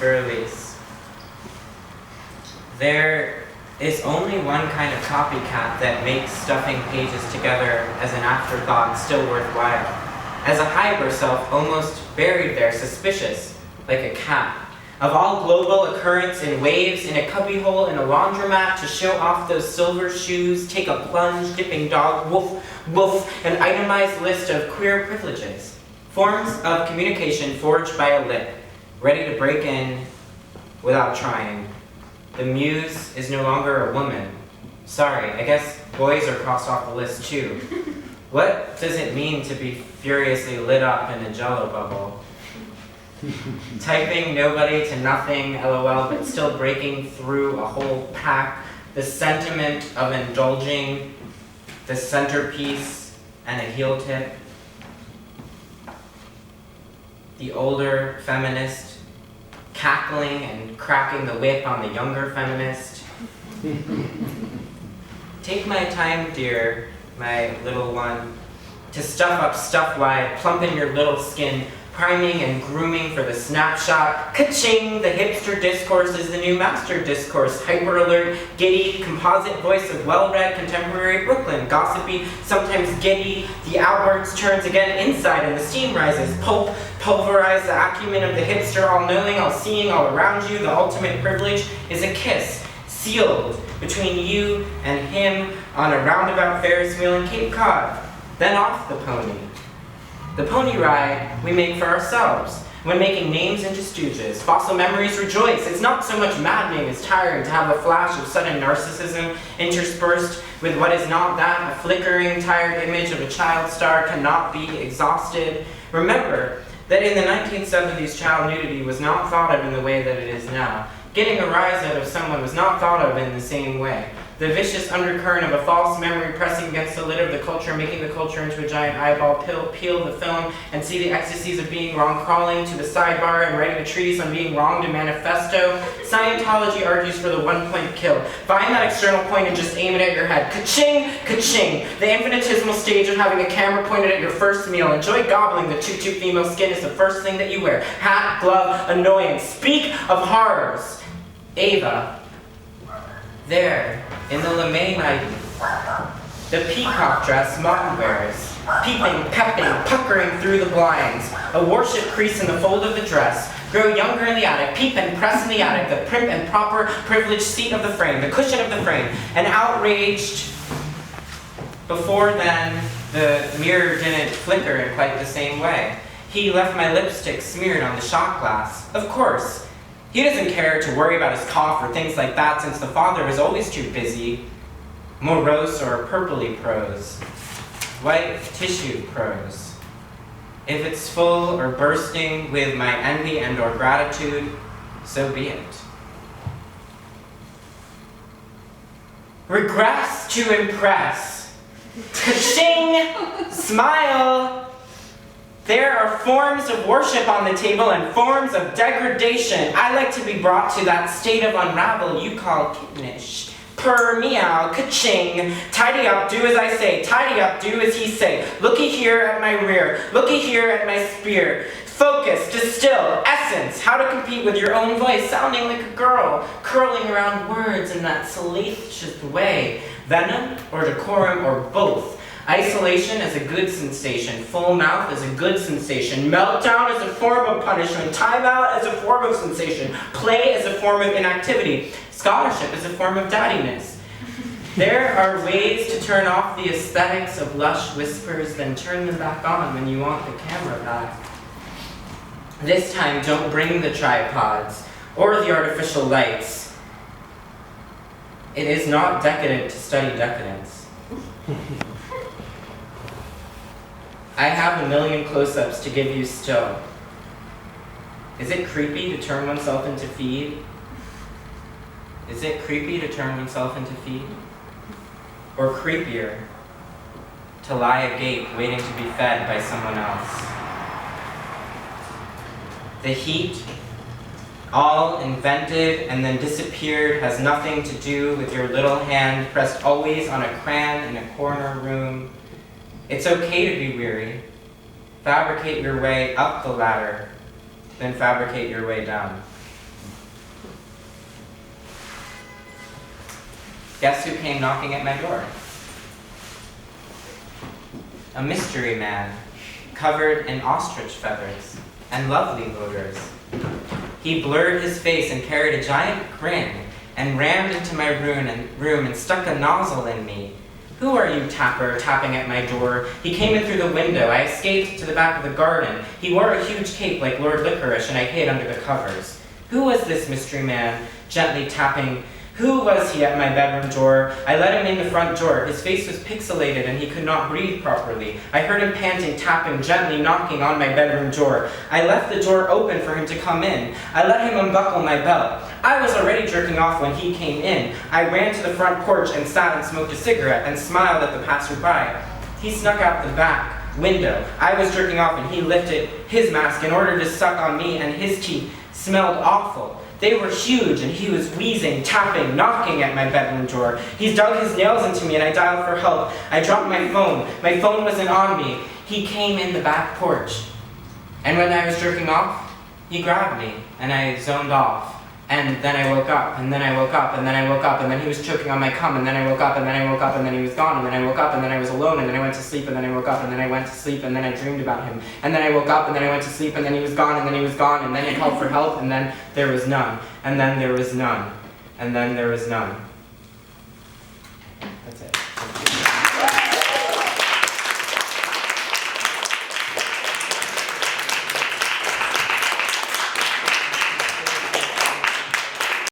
girlies. There is only one kind of copycat that makes stuffing pages together as an afterthought still worthwhile, as a hive herself almost buried there, suspicious, like a cat, of all global occurrence in waves, in a cubbyhole, in a laundromat, to show off those silver shoes, take a plunge, dipping dog, woof, woof, an itemized list of queer privileges, forms of communication forged by a lip, ready to break in without trying. The muse is no longer a woman. Sorry, I guess boys are crossed off the list too. What does it mean to be furiously lit up in a jello bubble? Typing nobody to nothing, LOL, but still breaking through a whole pack. The sentiment of indulging, the centerpiece, and a heel tip. The older feminist, cackling and cracking the whip on the younger feminist. Take my time, dear, my little one, to stuff up stuff wide, plump in your little skin, priming and grooming for the snapshot. Ka-ching! The hipster discourse is the new master discourse. Hyper-alert, giddy, composite voice of well-read contemporary Brooklyn. Gossipy, sometimes giddy. The outwards turns again inside and the steam rises. Pulverize the acumen of the hipster, all-knowing, all-seeing, all around you. The ultimate privilege is a kiss, sealed between you and him on a roundabout Ferris wheel in Cape Cod. Then off the pony. The pony ride we make for ourselves. When making names into stooges, fossil memories rejoice. It's not so much maddening as tiring to have a flash of sudden narcissism interspersed with what is not that. A flickering, tired image of a child star cannot be exhausted. Remember that in the 1970s, child nudity was not thought of in the way that it is now. Getting a rise out of someone was not thought of in the same way. The vicious undercurrent of a false memory pressing against the lid of the culture, making the culture into a giant eyeball, peel the film, and see the ecstasies of being wrong, crawling to the sidebar and writing a treatise on being wronged, a manifesto. Scientology argues for the one-point kill. Find that external point and just aim it at your head. Ka-ching, ka-ching. The infinitesimal stage of having a camera pointed at your first meal. Enjoy gobbling the tutu female skin is the first thing that you wear. Hat, glove, annoyance. Speak of horrors. Ava. There, in the lame night, the peacock dress Martin wears, peeping, pepping, puckering through the blinds, a worship crease in the fold of the dress, grow younger in the attic, peep and press in the attic, the prim and proper privileged seat of the frame, the cushion of the frame, and outraged. Before then, the mirror didn't flicker in quite the same way. He left my lipstick smeared on the shot glass. Of course. He doesn't care to worry about his cough or things like that since the father was always too busy. Morose or purpley prose. White tissue prose. If it's full or bursting with my envy and or gratitude, so be it. Regress to impress. Ka-ching! Smile! There are forms of worship on the table and forms of degradation. I like to be brought to that state of unravel you call kittenish. Purr, meow, ka-ching. Tidy up, do as I say. Tidy up, do as he say. Looky here at my rear. Looky here at my spear. Focus, distill, essence. How to compete with your own voice, sounding like a girl, curling around words in that salacious way. Venom or decorum or both. Isolation is a good sensation. Full mouth is a good sensation. Meltdown is a form of punishment. Timeout is a form of sensation. Play is a form of inactivity. Scholarship is a form of daddiness. There are ways to turn off the aesthetics of lush whispers, then turn them back on when you want the camera back. This time, don't bring the tripods or the artificial lights. It is not decadent to study decadence. I have a million close-ups to give you still. Is it creepy to turn oneself into feed? Is it creepy to turn oneself into feed? Or creepier, to lie agape waiting to be fed by someone else? The heat, all invented and then disappeared, has nothing to do with your little hand pressed always on a crayon in a corner room. It's okay to be weary. Fabricate your way up the ladder, then fabricate your way down. Guess who came knocking at my door? A mystery man, covered in ostrich feathers and lovely odors. He blurred his face and carried a giant grin and rammed into my room and stuck a nozzle in me. "Who are you, tapper, tapping at my door?" He came in through the window. I escaped to the back of the garden. He wore a huge cape like Lord Licorice, and I hid under the covers. Who was this mystery man, gently tapping? Who was he at my bedroom door? I let him in the front door. His face was pixelated and he could not breathe properly. I heard him panting, tapping, gently knocking on my bedroom door. I left the door open for him to come in. I let him unbuckle my belt. I was already jerking off when he came in. I ran to the front porch and sat and smoked a cigarette and smiled at the passerby. He snuck out the back window. I was jerking off and he lifted his mask in order to suck on me, and his teeth smelled awful. They were huge, and he was wheezing, tapping, knocking at my bedroom door. He dug his nails into me, and I dialed for help. I dropped my phone. My phone wasn't on me. He came in the back porch. And when I was jerking off, he grabbed me, and I zoned off. And then I woke up, and then I woke up, and then I woke up, and then he was choking on my cum, and then I woke up, and then I woke up, and then he was gone, and then I woke up, and then I was alone, and then I went to sleep, and then I woke up, and then I went to sleep, and then I dreamed about him. And then I woke up, and then I went to sleep, and then he was gone, and then he was gone, and then he called for help, and then there was none. And then there was none. And then there was none. That's it.